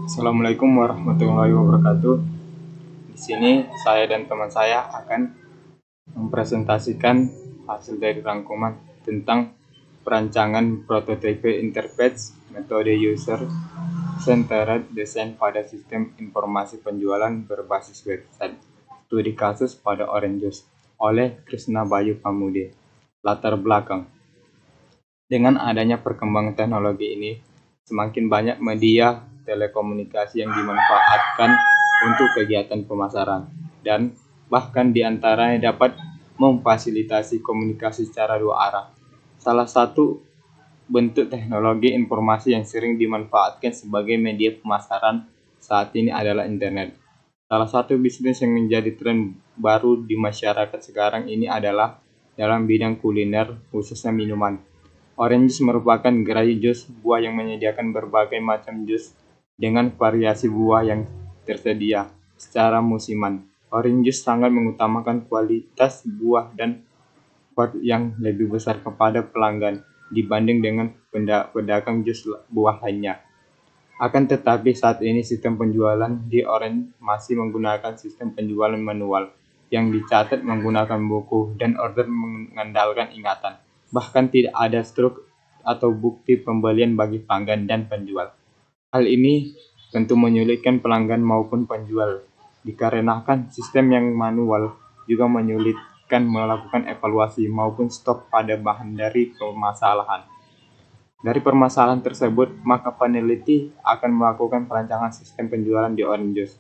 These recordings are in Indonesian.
Assalamualaikum warahmatullahi wabarakatuh. Di sini saya dan teman saya akan mempresentasikan hasil dari rangkuman tentang perancangan prototipe interface metode user centered design pada sistem informasi penjualan berbasis website. Studi kasus pada Orange Juice oleh Krishna Bayu Pamude. Latar belakang. Dengan adanya perkembangan teknologi ini, semakin banyak media telekomunikasi yang dimanfaatkan untuk kegiatan pemasaran, dan bahkan diantaranya dapat memfasilitasi komunikasi secara dua arah. Salah satu bentuk teknologi informasi yang sering dimanfaatkan sebagai media pemasaran saat ini adalah internet. Salah satu bisnis yang menjadi tren baru di masyarakat sekarang ini adalah dalam bidang kuliner, khususnya minuman. Orange Juice merupakan gerai jus buah yang menyediakan berbagai macam jus dengan variasi buah yang tersedia secara musiman. Orange Juice sangat mengutamakan kualitas buah dan effort yang lebih besar kepada pelanggan dibanding dengan pedagang jus buah lainnya. Akan tetapi saat ini sistem penjualan di Orange masih menggunakan sistem penjualan manual yang dicatat menggunakan buku dan order mengandalkan ingatan. Bahkan tidak ada struk atau bukti pembelian bagi pelanggan dan penjual. Hal ini tentu menyulitkan pelanggan maupun penjual, dikarenakan sistem yang manual juga menyulitkan melakukan evaluasi maupun stok pada bahan dari permasalahan. Dari permasalahan tersebut, maka peneliti akan melakukan perancangan sistem penjualan di Orange Juice.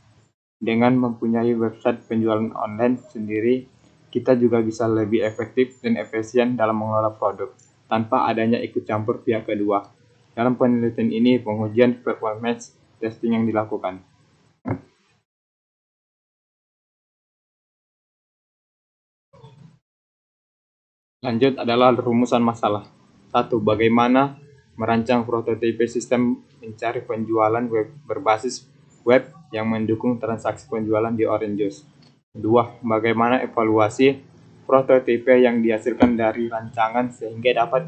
Dengan mempunyai website penjualan online sendiri, kita juga bisa lebih efektif dan efisien dalam mengelola produk, tanpa adanya ikut campur pihak kedua. Dalam penelitian ini, pengujian performance testing yang dilakukan. Lanjut adalah rumusan masalah. 1. Bagaimana merancang prototipe sistem mencari penjualan web berbasis web yang mendukung transaksi penjualan di Orange Juice. 2. Bagaimana evaluasi prototipe yang dihasilkan dari rancangan sehingga dapat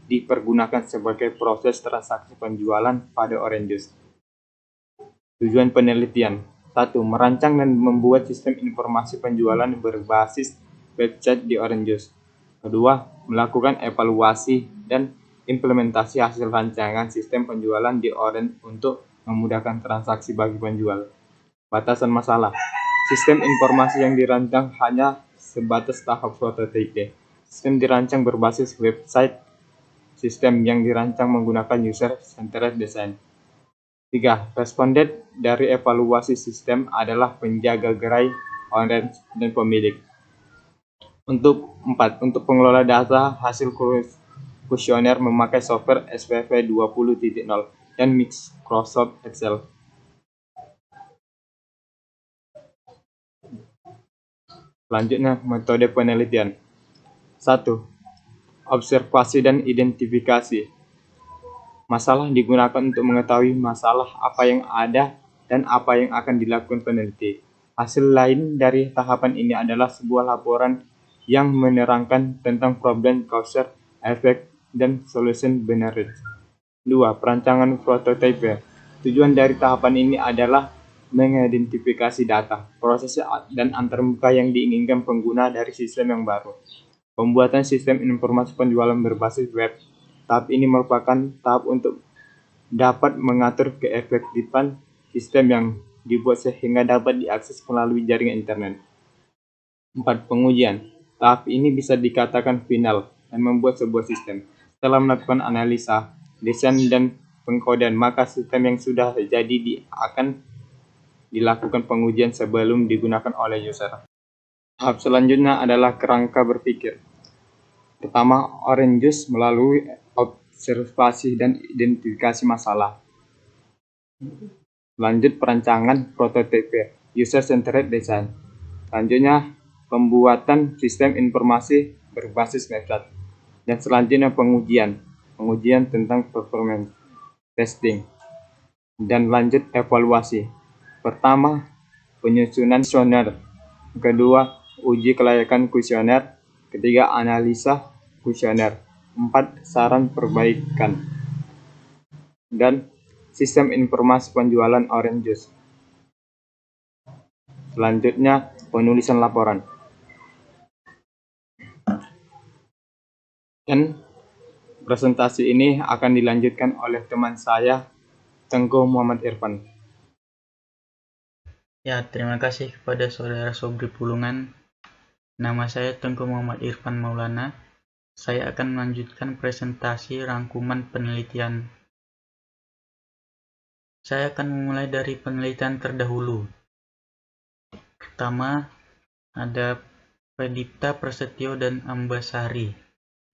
dipergunakan sebagai proses transaksi penjualan pada Orange Juice. Tujuan penelitian. 1. Merancang dan membuat sistem informasi penjualan berbasis website di Orange Juice. Kedua, melakukan evaluasi dan implementasi hasil rancangan sistem penjualan di Orange untuk memudahkan transaksi bagi penjual. Batasan masalah. Sistem informasi yang dirancang hanya sebatas tahap prototipe. Sistem dirancang berbasis website. Sistem yang dirancang menggunakan user-centered design. 3. Responden dari evaluasi sistem adalah penjaga gerai, Orange, dan pemilik. Untuk 4. Untuk pengelola data hasil kuesioner memakai software SPV 20.0 dan Microsoft Excel. Selanjutnya, metode penelitian. 1. Observasi dan identifikasi. Masalah digunakan untuk mengetahui masalah apa yang ada dan apa yang akan dilakukan peneliti. Hasil lain dari tahapan ini adalah sebuah laporan yang menerangkan tentang problem, cause, effect, dan solution benefit. 2. Perancangan prototipe. Tujuan dari tahapan ini adalah mengidentifikasi data, proses, dan antarmuka yang diinginkan pengguna dari sistem yang baru. Pembuatan sistem informasi penjualan berbasis web. Tahap ini merupakan tahap untuk dapat mengatur keefektifan sistem yang dibuat sehingga dapat diakses melalui jaringan internet. 4. Pengujian. Tahap ini bisa dikatakan final dan membuat sebuah sistem. Setelah melakukan analisa, desain, dan pengkodean, maka sistem yang sudah jadi akan dilakukan pengujian sebelum digunakan oleh user. Tahap selanjutnya adalah kerangka berpikir. Pertama, Orange Juice melalui observasi dan identifikasi masalah. Lanjut perancangan prototipe, user-centered design. Selanjutnya, pembuatan sistem informasi berbasis website. Dan selanjutnya pengujian tentang performance testing. Dan lanjut evaluasi. Pertama, penyusunan kuesioner. Kedua, uji kelayakan kuesioner. Ketiga, analisa kuesioner. 4. Saran perbaikan. Dan sistem informasi penjualan Orange Juice. Selanjutnya, penulisan laporan. Dan presentasi ini akan dilanjutkan oleh teman saya, Tengku Muhammad Irfan. Ya, terima kasih kepada Saudara Sobri Pulungan. Nama saya Tengku Muhammad Irfan Maulana. Saya akan melanjutkan presentasi rangkuman penelitian. Saya akan memulai dari penelitian terdahulu. Pertama, ada Pradipta Prasetyo dan Ambasari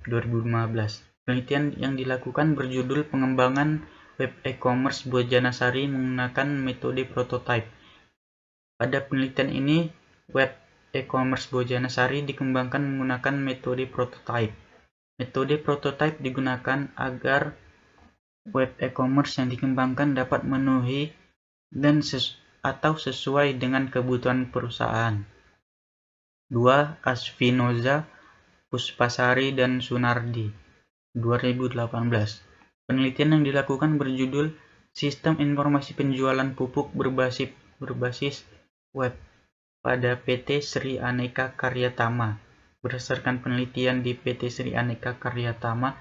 2015. Penelitian yang dilakukan berjudul pengembangan web e-commerce Bojanasari menggunakan metode prototype. Pada penelitian ini, web e-commerce Bojanasari dikembangkan menggunakan metode prototype. Metode prototype digunakan agar web e-commerce yang dikembangkan dapat memenuhi dan atau sesuai dengan kebutuhan perusahaan. 2. Asvinoza, Puspasari, dan Sunardi 2018. Penelitian yang dilakukan berjudul Sistem Informasi Penjualan Pupuk berbasis web pada PT Sri Aneka Karyatama. Berdasarkan penelitian di PT Sri Aneka Karyatama,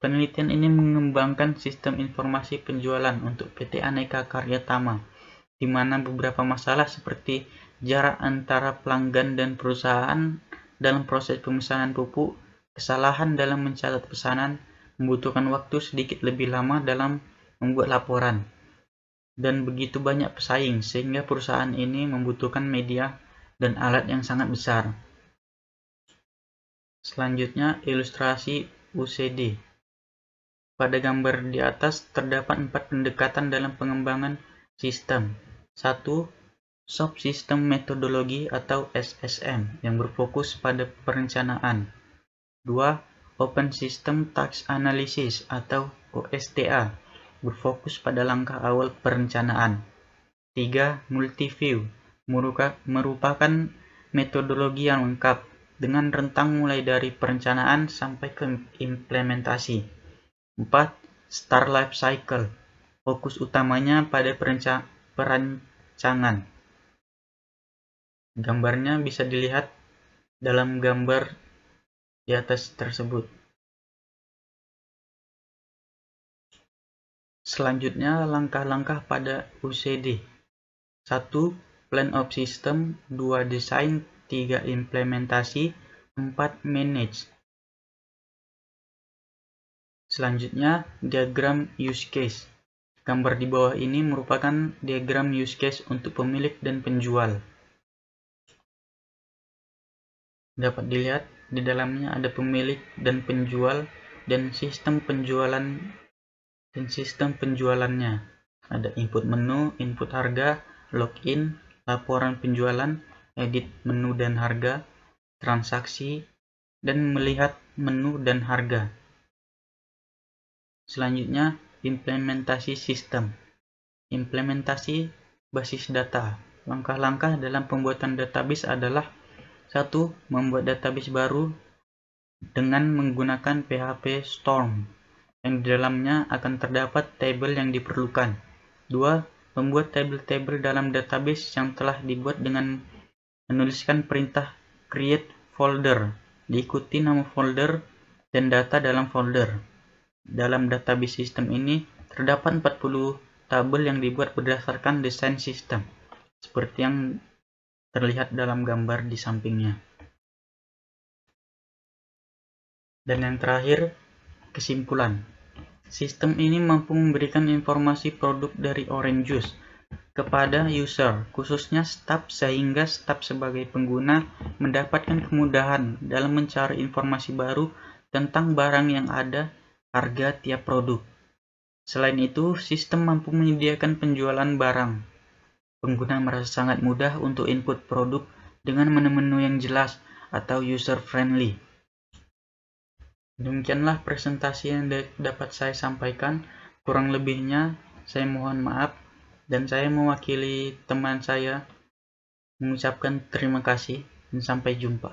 penelitian ini mengembangkan sistem informasi penjualan untuk PT Aneka Karyatama, di mana beberapa masalah seperti jarak antara pelanggan dan perusahaan dalam proses pemesanan pupuk, kesalahan dalam mencatat pesanan, membutuhkan waktu sedikit lebih lama dalam membuat laporan, dan begitu banyak pesaing sehingga perusahaan ini membutuhkan media dan alat yang sangat besar. Selanjutnya, ilustrasi UCD. Pada gambar di atas terdapat 4 pendekatan dalam pengembangan sistem. 1. Subsystem Methodology atau SSM yang berfokus pada perencanaan. 2. Open System Task Analysis atau OSTA berfokus pada langkah awal perencanaan. 3. Multi-view merupakan metodologi yang lengkap dengan rentang mulai dari perencanaan sampai ke implementasi. 4. Star Life Cycle fokus utamanya pada perancangan. Gambarnya bisa dilihat dalam gambar di atas tersebut. Selanjutnya, langkah-langkah pada UCD. 1. Plan of System, 2. Desain, 3. Implementasi, 4. Manage. Selanjutnya, diagram use case. Gambar di bawah ini merupakan diagram use case untuk pemilik dan penjual. Dapat dilihat di dalamnya ada pemilik dan penjual dan sistem penjualannya. Ada input menu, input harga, login, laporan penjualan, edit menu dan harga, transaksi, dan melihat menu dan harga. Selanjutnya, implementasi sistem. Implementasi basis data. Langkah-langkah dalam pembuatan database adalah 1. Membuat database baru dengan menggunakan PHP Storm, yang di dalamnya akan terdapat tabel yang diperlukan. 2. Membuat tabel-tabel dalam database yang telah dibuat dengan menuliskan perintah create folder, diikuti nama folder dan data dalam folder. Dalam database sistem ini terdapat 40 tabel yang dibuat berdasarkan desain sistem, seperti yang terlihat dalam gambar di sampingnya. Dan yang terakhir, kesimpulan. Sistem ini mampu memberikan informasi produk dari Orange Juice kepada user, khususnya staf, sehingga staf sebagai pengguna mendapatkan kemudahan dalam mencari informasi baru tentang barang yang ada, harga tiap produk. Selain itu, sistem mampu menyediakan penjualan barang. Pengguna merasa sangat mudah untuk input produk dengan menu-menu yang jelas atau user-friendly. Demikianlah presentasi yang dapat saya sampaikan. Kurang lebihnya saya mohon maaf, dan saya mewakili teman saya mengucapkan terima kasih dan sampai jumpa.